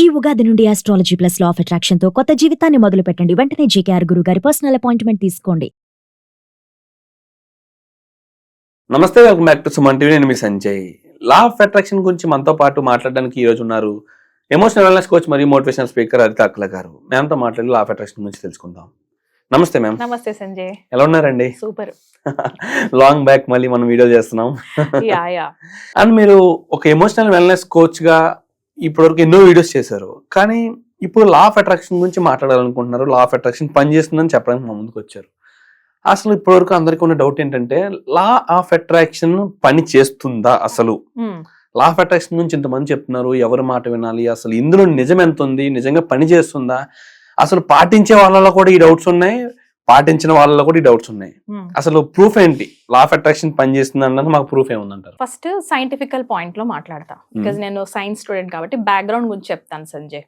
ఈ ఉగాది నుండి astrology plus law of attraction తో కొత్త జీవితాన్ని మొదలు పెట్టండి. వెంటనే జేకేఆర్ గురువు గారి పర్సనల్ అపాయింట్మెంట్ తీసుకోండి. నమస్తే, welcome back to Suman TV. నేను మీ సంజయ్. లా ఆఫ్ అట్రాక్షన్ గురించి మనతో పాటు మాట్లాడడానికి ఈ రోజు ఉన్నారు ఎమోషనల్ వెల్నెస్ కోచ్ మరియు మోటివేషనల్ స్పీకర్ అదిత అక్కల గారు. మ్యామ్తో మాట్లాడి లా ఆఫ్ అట్రాక్షన్ గురించి తెలుసుకుందాం. నమస్తే మ్యామ్. నమస్తే సంజయ్. ఎలా ఉన్నారండి? సూపర్. లాంగ్ బ్యాక్ మళ్ళీ మనం వీడియో చేస్తున్నాం. అండ్ మీరు ఒక ఎమోషనల్ వెల్నెస్ కోచ్ గా ఇప్పటివరకు ఎన్నో వీడియోస్ చేశారు, కానీ ఇప్పుడు లా ఆఫ్ అట్రాక్షన్ గురించి మాట్లాడాలనుకుంటున్నారు. లా ఆఫ్ అట్రాక్షన్ పనిచేస్తుందని చెప్పడానికి మా ముందుకు వచ్చారు. అసలు ఇప్పటివరకు అందరికీ ఉన్న డౌట్ ఏంటంటే, లా ఆఫ్ అట్రాక్షన్ పని చేస్తుందా? అసలు లా ఆఫ్ అట్రాక్షన్ గురించి ఇంతమంది చెప్తున్నారు, ఎవరి మాట వినాలి, అసలు ఇందులో నిజం ఎంత ఉంది, నిజంగా పని చేస్తుందా, అసలు పాటించే వాళ్ళలో కూడా ఈ డౌట్స్ ఉన్నాయి, పాటించిన వాళ్ళలో కూడా ఈ డౌట్స్ ఉన్నాయి. అసలు ప్రూఫ్ ఏంటి? లా ఆఫ్ అట్రాక్షన్ పని చేస్తుంది అన్నది మాకు ప్రూఫ్ ఏముందంటారు? ఫస్ట్ సైంటిఫికల్ పాయింట్ లో మాట్లాడతా, బికాజ్ నేను సైన్స్ స్టూడెంట్ కాబట్టి బ్యాక్గ్రౌండ్ గురించి చెప్తాను సంజయ్.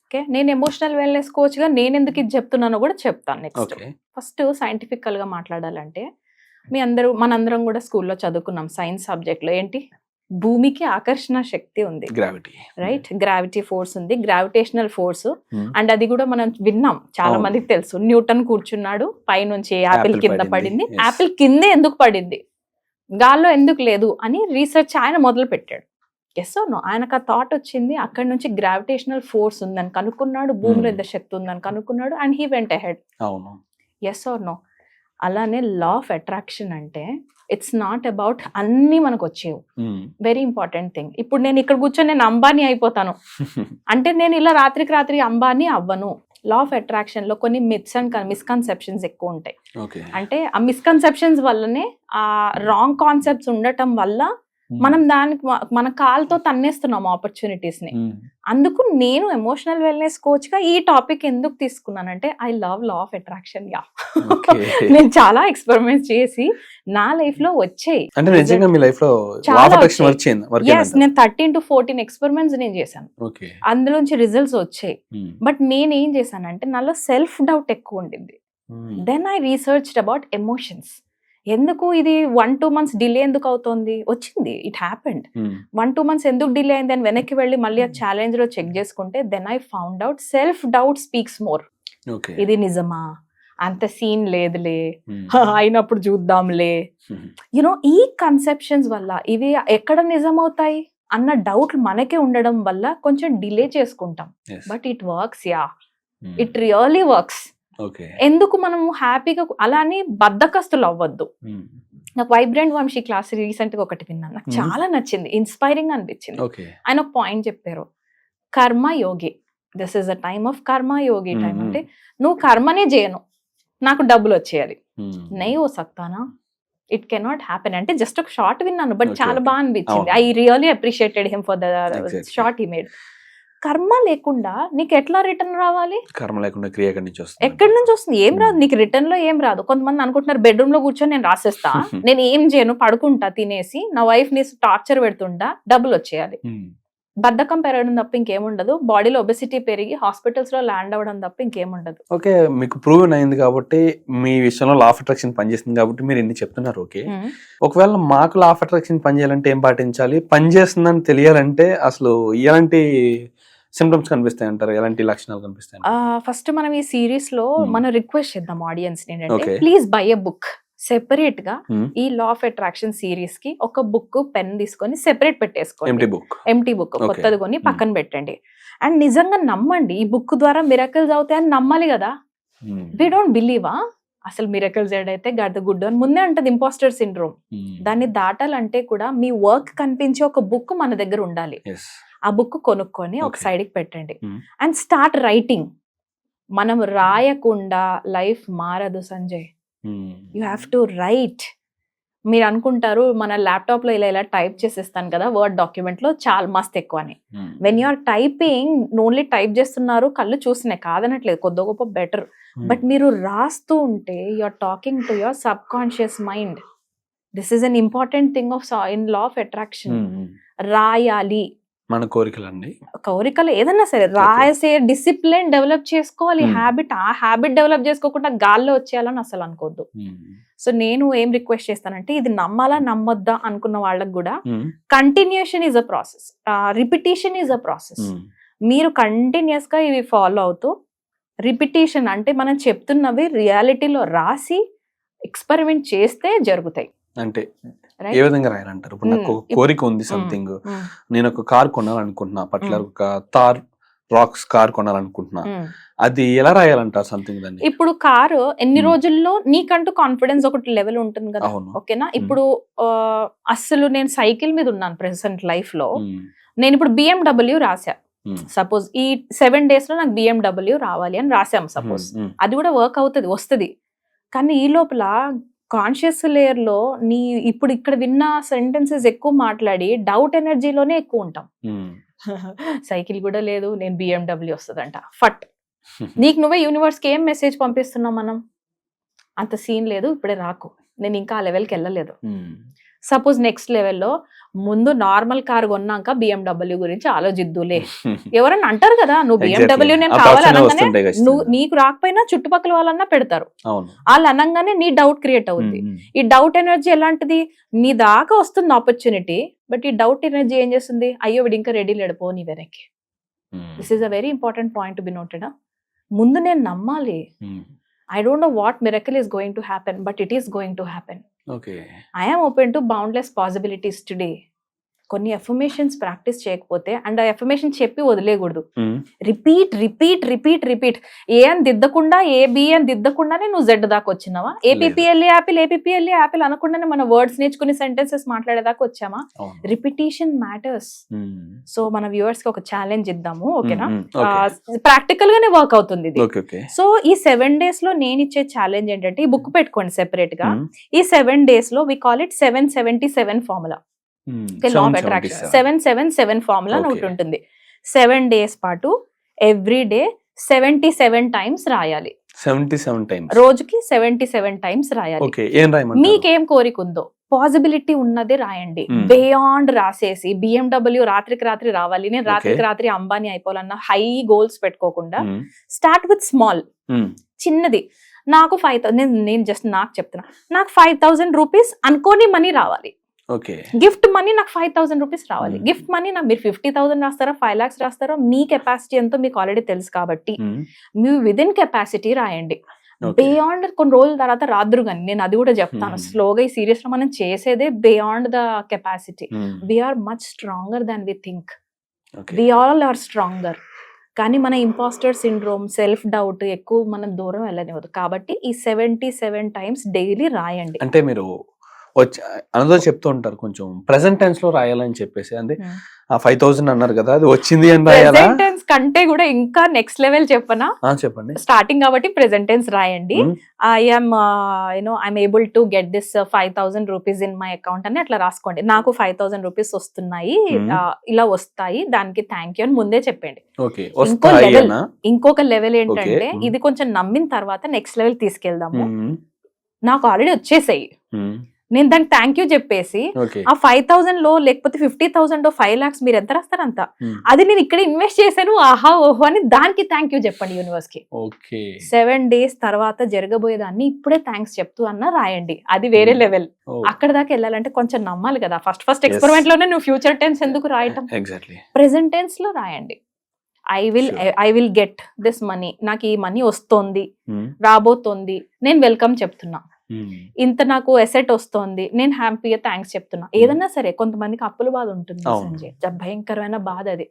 ఓకే, నేను ఎమోషనల్ వెల్నెస్ కోచ్ గా నేను ఎందుకు ఇది చెప్తున్నానో కూడా చెప్తాను నెక్స్ట్. ఫస్ట్ సైంటిఫికల్ గా మాట్లాడాలంటే, మనందరం కూడా స్కూల్లో చదువుకున్నాం సైన్స్ సబ్జెక్ట్ లో. ఏంటి? భూమికి ఆకర్షణ శక్తి ఉంది, గ్రావిటీ, రైట్? గ్రావిటీ ఫోర్స్ ఉంది, గ్రావిటేషనల్ ఫోర్స్. అండ్ అది కూడా మనం విన్నాం, చాలా మందికి తెలుసు. న్యూటన్ కూర్చున్నాడు, పైనుంచి యాపిల్ కింద పడింది. యాపిల్ కిందే ఎందుకు పడింది, గాల్లో ఎందుకు లేదు అని రీసెర్చ్ ఆయన మొదలు పెట్టాడు. Yes or no? ఆయనకు ఆ థాట్ వచ్చింది, అక్కడ నుంచి గ్రావిటేషనల్ ఫోర్స్ ఉందని కనుక్కున్నాడు, భూమిలో ఎంత శక్తి ఉందని కనుక్కున్నాడు, and he went ahead. Yes or no? అలానే లా ఆఫ్ అట్రాక్షన్ అంటే ఇట్స్ నాట్ అబౌట్ అన్ని మనకు వచ్చేవి. Very important thing. ఇప్పుడు నేను ఇక్కడ కూర్చొని నేను అంబానీ అయిపోతాను అంటే నేను ఇలా రాత్రికి రాత్రి అంబానీ అవ్వను. లా ఆఫ్ అట్రాక్షన్ లో కొన్ని మిత్స్ అండ్ మిస్కన్సెప్షన్స్ ఎక్కువ ఉంటాయి. అంటే ఆ మిస్కన్సెప్షన్స్ వల్లనే, ఆ రాంగ్ కాన్సెప్ట్స్ ఉండటం వల్ల మనం దానికి మన కాలుతో తన్నేస్తున్నాం ఆపర్చునిటీస్ ని. అందుకు నేను ఎమోషనల్ వెల్నెస్ కోచ్ గా ఈ టాపిక్ ఎందుకు తీసుకున్నానంటే, I love law of attraction. Yeah, నేను చాలా ఎక్స్పెరిమెంట్స్ చేసి నా లైఫ్ లో వచ్చాయి. నేను 13 to 14 ఎక్స్పెరిమెంట్స్ నేను చేశాను, అందులోంచి రిజల్ట్స్ వచ్చాయి. బట్ నేనేం చేశానంటే, నాలో సెల్ఫ్ డౌట్ ఎక్కువ ఉండింది. Then I researched about emotions. ఎందుకు ఇది 1-2 months డిలే ఎందుకు అవుతుంది? వచ్చింది, ఇట్ హ్యాపెండ్. 1-2 months ఎందుకు డిలే అయింది అని వెనక్కి వెళ్ళి మళ్ళీ ఆ ఛాలెంజ్ లో చెక్ చేసుకుంటే, then I found out self doubt speaks more. ఇది నిజమా, అంత సీన్ లేదులే, అయినప్పుడు చూద్దాంలే, యునో ఈ కన్సెప్షన్స్ వల్ల ఇవి ఎక్కడ నిజమవుతాయి అన్న డౌట్ మనకే ఉండడం వల్ల కొంచెం డిలే చేసుకుంటాం. But it works. Yeah, it really works. ఎందుకు మనము హ్యాపీగా అలా అని బద్దకస్తులు అవ్వద్దు. నాకు వైబ్రెంట్ వంశీ క్లాస్ రీసెంట్ గా ఒకటి విన్నాను, నాకు చాలా నచ్చింది, ఇన్స్పైరింగ్ అనిపించింది. ఆయన ఒక పాయింట్ చెప్పారు, karma yogi, this is a time of karma yogi time. అంటే నువ్వు కర్మనే చేయను, నాకు డబ్బులు వచ్చేయాలి, నై ఓ సక్తానా, ఇట్ కెనాట్ హ్యాపెన్. అంటే జస్ట్ ఒక షార్ట్ విన్నాను, బట్ చాలా బాగా అనిపించింది. I really appreciated him for the short he made. కర్మ లేకుండా నీకు ఎట్లా రిటర్న్ రావాలి? కర్మ లేకుండా క్రియ ఎక్కడి నుంచి వస్తుంది? ఏం రాదు నీకు, రిటర్న్ లో ఏం రాదు. కొంతమంది అనుకుంటున్నారు బెడ్రూమ్ లో కూర్చొని నేను రాసేస్తా, నేను ఏం చేయను, పడుకుంటా తినేసి, నా వైఫ్ ని టార్చర్ పెడుతుంటా, డబ్బులు వచ్చేయాలి. బద్ధకం పెరగడం తప్ప ఇంకేముండదు. బాడీలో ఒబెసిటీ పెరిగి హాస్పిటల్స్ లో ల్యాండ్ అవ్వడం తప్ప ఇంకేముండదు. ఓకే, మీకు ప్రూవ్ అయింది కాబట్టి, మీ విషయంలో లా ఆఫ్ అట్రాక్షన్ పనిచేస్తుంది కాబట్టి మీరు ఎన్ని చెప్తున్నారు. ఓకే, ఒకవేళ మాకు లా ఆఫ్ అట్రాక్షన్ పనిచేయాలంటే ఏం పాటించాలి? పనిచేస్తుందని తెలియాలంటే అసలు ఎలాంటి సింప్టమ్స్ కనిపిస్తాయి అంటారు, ఎలాంటి లక్షణాలు కనిపిస్తాయి? ఫస్ట్ మనం ఈ సిరీస్ లో మనం రిక్వెస్ట్ చేద్దాం ఆడియన్స్ ని, ఏంటంటే please by a book separate గా. ఈ లా ఆఫ్ అట్రాక్షన్ సిరీస్ కి ఒక బుక్, పెన్ తీసుకొని సెపరేట్ పెట్టేసుకోండి. ఎంటీ బుక్ కొత్తది కొని పక్కన పెట్టండి. అండ్ నిజంగా నమ్మండి, ఈ బుక్ ద్వారా మిరకల్స్ అవుతాయని నమ్మాలి కదా. వి డోంట్ బిలీవా? అసలు మిరకల్స్ ఏడైతే గడ్ గుడ్ అని ముందే అంటది ఇంపోస్టర్ సిండ్రోమ్. దాన్ని దాటాలంటే కూడా మీ వర్క్ కనిపించే ఒక బుక్ మన దగ్గర ఉండాలి. ఆ బుక్ కొనుక్కొని ఒక సైడ్ కి పెట్టండి అండ్ స్టార్ట్ రైటింగ్. మనం రాయకుండా లైఫ్ మారదు Sanjay. You have to right. మీరు అనుకుంటారు మన ల్యాప్టాప్ లో ఇలా టైప్ చేసేస్తాను కదా వర్డ్ డాక్యుమెంట్ లో, చాలా మస్త్ ఎక్కువ అని. When you are typing, only type చేస్తున్నారు, కళ్ళు చూసినాయి కాదనట్లేదు, కొద్ది గొప్ప బెటర్. బట్ మీరు రాస్తూ ఉంటే you are talking to your subconscious mind. This is an important thing of in law of attraction. రాయాలి, మన కోరికలండి, కోరికలు ఏదన్నా సరే రాసే డిసిప్లిన్ డెవలప్ చేసుకోవాలి. హ్యాబిట్, ఆ హ్యాబిట్ డెవలప్ చేసుకోకుండా గాల్లో వచ్చేయాలని అసలు అనుకోవద్దు. సో నేను ఏం రిక్వెస్ట్ చేస్తానంటే, ఇది నమ్మాలా నమ్మొద్దా అనుకున్న వాళ్ళకి కూడా continuation is a process, repetition is a process. మీరు కంటిన్యూస్ గా ఇవి ఫాలో అవుతూ రిపిటేషన్ అంటే మనం చెప్తున్నవి రియాలిటీలో రాసి ఎక్స్పెరిమెంట్ చేస్తే జరుగుతాయి. అంటే Right? ఏ విధంగా రాయాలంటారు? ఇప్పుడు నాకు ఒక కోరిక ఉంది సంథింగ్, నేను ఒక కార్ కొనాలనుకుంటున్నా, పర్టికులర్ ఒక థార్ రాక్స్ కార్ కొనాలనుకుంటున్నా, అది ఎలా రాయాలంటారు సంథింగ్ దాన్ని? ఇప్పుడు కారు ఎన్ని Hmm. రోజుల్లో నీకంటూ కాన్ఫిడెన్స్ ఒకటి లెవెల్ ఉంటుంది కదా, అవును. ఓకేనా? ఇప్పుడు అస్సలు నేను సైకిల్ మీద ఉన్నాను ప్రెసెంట్ లైఫ్ లో, Hmm. నేను ఇప్పుడు BMW రాసా, Hmm. సపోజ్ ఈ 7 days లో నాకు BMW రావాలి అని రాసాం సపోజ్, Hmm. అది కూడా వర్క్ అవుతుంది, వస్తుంది. కానీ ఈ లోపల కాన్షియస్ లేయర్ లో నీ ఇప్పుడు ఇక్కడ విన్న సెంటెన్సెస్ ఎక్కువ మాట్లాడి డౌట్ ఎనర్జీలోనే ఎక్కువ ఉంటాం. Hmm. సైకిల్ కూడా లేదు, నేను BMW వస్తుందంట, ఫట్ నీకు నువ్వే యూనివర్స్ కి ఏం మెసేజ్ పంపిస్తున్నావు? మనం అంత సీన్ లేదు, ఇప్పుడే రాకు, నేను ఇంకా ఆ లెవెల్కి వెళ్ళలేదు. Hmm. సపోజ్ నెక్స్ట్ లెవెల్లో ముందు నార్మల్ కార్ కొన్నాక BMW గురించి ఆలోచిద్దులే. ఎవరన్నా అంటారు కదా, నువ్వు Exactly. BMW నేను ఆ కావాలి thoughts అనగానే వస్తుంటాయి ఖచ్చితంగా. నువ్వు నీకు రాకపోయినా చుట్టుపక్కల వాళ్ళన్నా పెడతారు. అవును. వాళ్ళు అనగానే నీ డౌట్ క్రియేట్ అవుద్ది. Hmm. ఈ డౌట్ ఎనర్జీ ఎలాంటిది? నీ దాకా వస్తుంది ఆపర్చునిటీ, బట్ ఈ డౌట్ ఎనర్జీ ఏం చేస్తుంది? అయ్యో వీడు ఇంకా రెడీ లేడిపో నీ వెనక్కి. Hmm. This is a very important point to be noted. ముందు నేను నమ్మాలి. Hmm. I don't know what miracle is going to happen, but it is going to happen. Okay. I am open to boundless possibilities today. కొన్ని affirmations practice చేయకపోతే, and ఆ affirmation చెప్పి వదిలేయకూడదు. Hmm. Repeat repeat repeat repeat. ఏ అని దిద్దకుండా, A B అని దిద్దకుండానే నువ్వు జెడ్ దాకా వచ్చినావా? ఏపీఎల్ఏ యాపిల్, ఏపీఎల్ఏ యాపిల్ అనకుండానే మన వర్డ్స్ నేర్చుకుని సెంటెన్సెస్ మాట్లాడేదాకా వచ్చామా? అవును. Repetition matters. Hmm. సో మన వ్యూవర్స్ కి ఒక ఛాలెంజ్ ఇద్దాము, ఓకేనా? Hmm. Okay. ప్రాక్టికల్ గానే వర్క్ అవుతుంది ఇది. Okay. Okay. సో ఈ 7 days లో నేను ఇచ్చే ఛాలెంజ్ ఏంటంటే, ఈ బుక్ పెట్టుకోండి సెపరేట్ గా. Hmm. ఈ 7 days లో we call it 777 formula. Hmm. Law of attraction 777 formula అని ఒకటి Okay. ఉంటుంది. 7 days పాటు ఎవ్రీ డే 77 టైమ్స్ రాయాలి. 77 times. రోజుకి 77 టైమ్స్ రాయాలి. ఓకే. ఏం రాయమంటారు? మీకేం కోరిక ఉందో, పాసిబిలిటీ ఉన్నదే రాయండి. Hmm. బియాండ్ రాసేసి BMW రాత్రికి రాత్రి రావాలి, నేను రాత్రికి Okay. రాత్రి అంబానీ అయిపోవాలన్న హై గోల్స్ పెట్టుకోకుండా Hmm. Start with small, Hmm. చిన్నది. నాకు 5,000, నేను జస్ట్ నాకు చెప్తున్నా, నాకు 5,000 రూపీస్ అనుకోని మనీ రావాలి. ఓకే. గిఫ్ట్ మనీ నాకు 5,000 రూపీస్ రావాలి. Hmm. గిఫ్ట్ మనీ నాకు మీరు 50,000 రాస్తారా, 5 lakhs రాస్తారా, మీ కెపాసిటీ ఎంతో మీకు ఆల్రెడీ తెలుసు కాబట్టి Hmm. మీ విదిన్ కెపాసిటీ రాయండి. Okay. బియాండ్ కొన్ని రోజుల తర్వాత రాదురు కానీ నేను అది కూడా చెప్తాను. Hmm. స్లోగా ఈ సీరియస్ లో మనం చేసేదే beyond the capacity. Hmm. We're much stronger than we think. Okay. We all are stronger. కానీ మన ఇంపాస్టర్ సిండ్రోమ్, సెల్ఫ్ డౌట్ ఎక్కువ మనం దూరం వెళ్ళనివ్వదు. కాబట్టి ఈ 77 టైమ్స్ డైలీ రాయండి. అంటే మీరు వచ్చి అనదో చెప్తూ ఉంటారు కొంచెం ప్రెసెంట్ టెన్స్ లో రాయాలని చెప్పేసి, అంటే ఆ 5,000 అన్నారు కదా, అది వచ్చింది అని రాయాలా? ప్రెసెంట్ టెన్స్ కంటే కూడా ఇంకా నెక్స్ట్ లెవెల్ చెప్పనా? చెప్పండి. స్టార్టింగ్ కాబట్టి ప్రెసెంట్ టెన్స్ రాయండి. Hmm. I'm able to get this 5,000 rupees in my account అని అట్లా రాసుకోండి. నాకు 5,000 రూపీస్ వస్తున్నాయి, Hmm. ఇలా వస్తాయి, దానికి థ్యాంక్ యూ అని ముందే చెప్పండి. ఓకే. ఇంకో వస్తాయి లెవెల్, అనా? ఇంకొక లెవెల్ ఏంటంటే, Okay. Hmm. ఇది కొంచెం నమ్మిన తర్వాత నెక్స్ట్ లెవెల్ తీసుకెళ్దాము. Hmm. నాకు ఆల్రెడీ వచ్చేసాయి, Hmm. నేను దానికి థ్యాంక్ యూ చెప్పేసి ఓకే. ఆ 5,000 లో లేకపోతే 50,000 5 lakhs మీరు ఎంత రాస్తారంత, Hmm. అది నేను ఇక్కడ ఇన్వెస్ట్ చేశాను, ఆహా ఓహో అని దానికి థ్యాంక్ యూ చెప్పండి యూనివర్స్ కి. ఓకే. 7 days తర్వాత జరగబోయేదాన్ని ఇప్పుడే థ్యాంక్స్ చెప్తూ అన్న రాయండి. అది వేరే Hmm. లెవెల్. Oh. అక్కడ దాకా వెళ్ళాలంటే కొంచెం నమ్మాలి కదా. ఫస్ట్ ఎక్స్పెరిమెంట్ లోనే నువ్వు ఫ్యూచర్ టెన్స్ ఎందుకు రాయటం? ఎగ్జాక్ట్లీ. ప్రెసెంట్ టెన్స్ లో రాయండి. Sure. I will get this money, నాకు ఈ మనీ వస్తోంది, Hmm. రాబోతోంది, నేను వెల్కమ్ చెప్తున్నా. Hmm. ఇంత నాకు ఎసెట్ వస్తోంది, నేను హ్యాపీగా థ్యాంక్స్ చెప్తున్నా. ఏదన్నా సరే, కొంతమందికి అప్పుల బాధ ఉంటుంది అవును. సంజయ్, భయంకరమైన బాధ అది.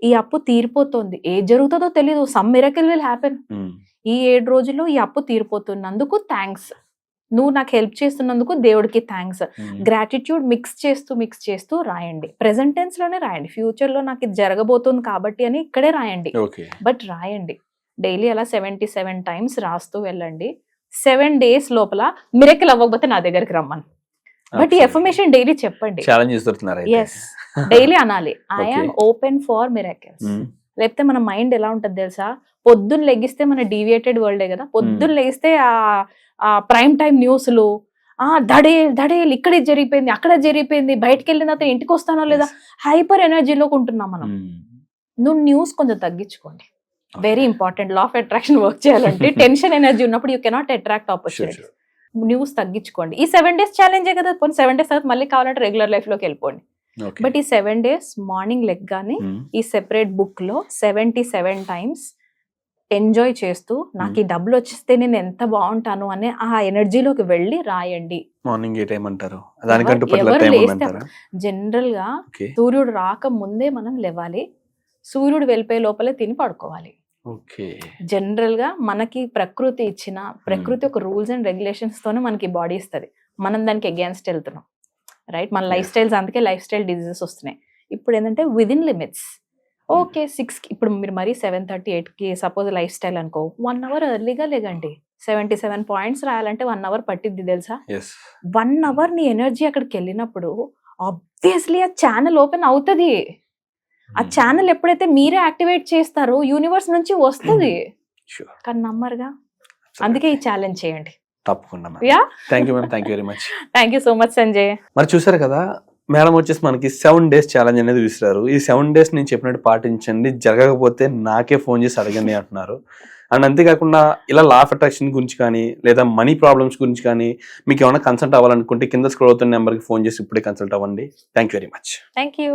ఈ అప్పు తీరిపోతుంది, ఏం జరుగుతుందో తెలీదు, some miracle will happen. Hmm. ఈ 7 రోజుల్లో ఈ అప్పు తీరిపోతున్నందుకు థ్యాంక్స్, నువ్వు నాకు హెల్ప్ చేస్తున్నందుకు దేవుడికి థ్యాంక్స్. Hmm. గ్రాటిట్యూడ్ మిక్స్ చేస్తూ రాయండి. ప్రెసెంట్ టెన్స్ లోనే రాయండి. ఫ్యూచర్ లో నాకు ఇది జరగబోతుంది కాబట్టి అని ఇక్కడే రాయండి, ఓకే. బట్ రాయండి. డైలీ అలా 77 టైమ్స్ రాస్తూ వెళ్ళండి. 7 days లోపల మిరకిల్ అవ్వకపోతే నా దగ్గరికి రమ్మను. బట్ ఈ ఎఫర్మేషన్ డైలీ చెప్పండి. ఛాలెంజ్ ఇస్తున్నారు అయితే. ఎస్, డైలీ అనాలి, I'm Okay. Open for miracles. Hmm. లేకపోతే మన మైండ్ ఎలా ఉంటది తెలుసా? పొద్దున్న లెగిస్తే మన డీవియేటెడ్ వరల్డే కదా. పొద్దున్న లెగిస్తే ఆ ప్రైమ్ టైం న్యూస్లు, దడేలు ఇక్కడ జరిగిపోయింది, అక్కడ జరిగిపోయింది, బయటకు వెళ్ళిన తర్వాత ఇంటికి వస్తానో లేదా, హైపర్ ఎనర్జీలోకి ఉంటున్నాం మనం. Hmm. నువ్వు న్యూస్ కొంచెం తగ్గించుకోండి. Very important. Law of attraction work చేయాలంటే టెన్షన్ ఎనర్జీ ఉన్నప్పుడు you cannot attract Sure, opportunity. sure. News తగ్గించుకోండి. ఈ 7 days ఛాలెంజే కదా. కొన్ని 7 days తర్వాత మళ్ళీ కావాలంటే రెగ్యులర్ లైఫ్ లోకి వెళ్ళిపోండి. ఓకే బట్ ఈ 7 days మార్నింగ్ లెగ్గానే ఈ సెపరేట్ బుక్ లో 77 times ఎంజాయ్ చేస్తూ నాకు ఈ డబ్బులు వచ్చేస్తే నేను ఎంత బాగుంటాను అనే ఆ ఎనర్జీలోకి వెళ్ళి రాయండి. మార్నింగ్ ఏ టైం అంటారు? దానికంటూ ఎవరు పర్టికులర్ టైం లేస్తే ఉందంటారా? జనరల్ గా ఓకే సూర్యుడు రాక ముందే మనం లేవాలి, సూర్యుడు వెళ్ళిపోయే లోపలే తిని పడుకోవాలి. ఓకే జనరల్ గా మనకి ప్రకృతి ఇచ్చిన ప్రకృతి ఒక రూల్స్ అండ్ రెగ్యులేషన్స్ తోనే మనకి బాడీ ఇస్తుంది, మనం దానికి అగేన్స్ట్ వెళ్తున్నాం, రైట్? మన లైఫ్ స్టైల్స్, అందుకే లైఫ్ స్టైల్ డిజీజెస్ వస్తున్నాయి. ఇప్పుడు ఏంటంటే విదిన్ లిమిట్స్. ఓకే 6కి ఇప్పుడు మీరు మరీ 7:30, 8కి సపోజ్ లైఫ్ స్టైల్ అనుకో, 1 hour ఎర్లీగా లేగండి. 77 points రాయాలంటే 1 hour పట్టిద్ది తెలుసా? 1 hour నీ ఎనర్జీ అక్కడికి వెళ్ళినప్పుడు ఆబ్వియస్లీ ఆ ఛానల్ ఓపెన్ అవుతుంది. ఆ ఛానల్ ఎప్పుడైతే మీరే యాక్టివేట్ చేస్తారో యూనివర్స్ నుంచి వస్తుంది, కానీ నమ్మరుగా. అందుకే ఈ ఛాలెంజ్ చేయండి. తప్పకుండా. Yeah, thank you ma'am, thank you very much. Thank you so much Sanjay. మరి చూసారు కదా మేడం వచ్చేసి మనకి 7 days ఛాలెంజ్ అనేది విసిరారు. ఈ 7 days నేను చెప్పినట్టు పాటించండి, జరగకపోతే నాకే ఫోన్ చేసి అడగండి అంటున్నారు. అండ్ అంతేకాకుండా ఇలా లా ఆఫ్ అట్రాక్షన్ గురించి కానీ లేదా మనీ ప్రాబ్లమ్స్ గురించి కానీ మీకు ఏమైనా కన్సల్ట్ అవ్వాలనుకుంటే కింద స్క్రోల్ అవుతున్న నెంబర్కి ఫోన్ చేసి ఇప్పుడే కన్సల్ట్ అవ్వండి. Thank you very much. Thank you.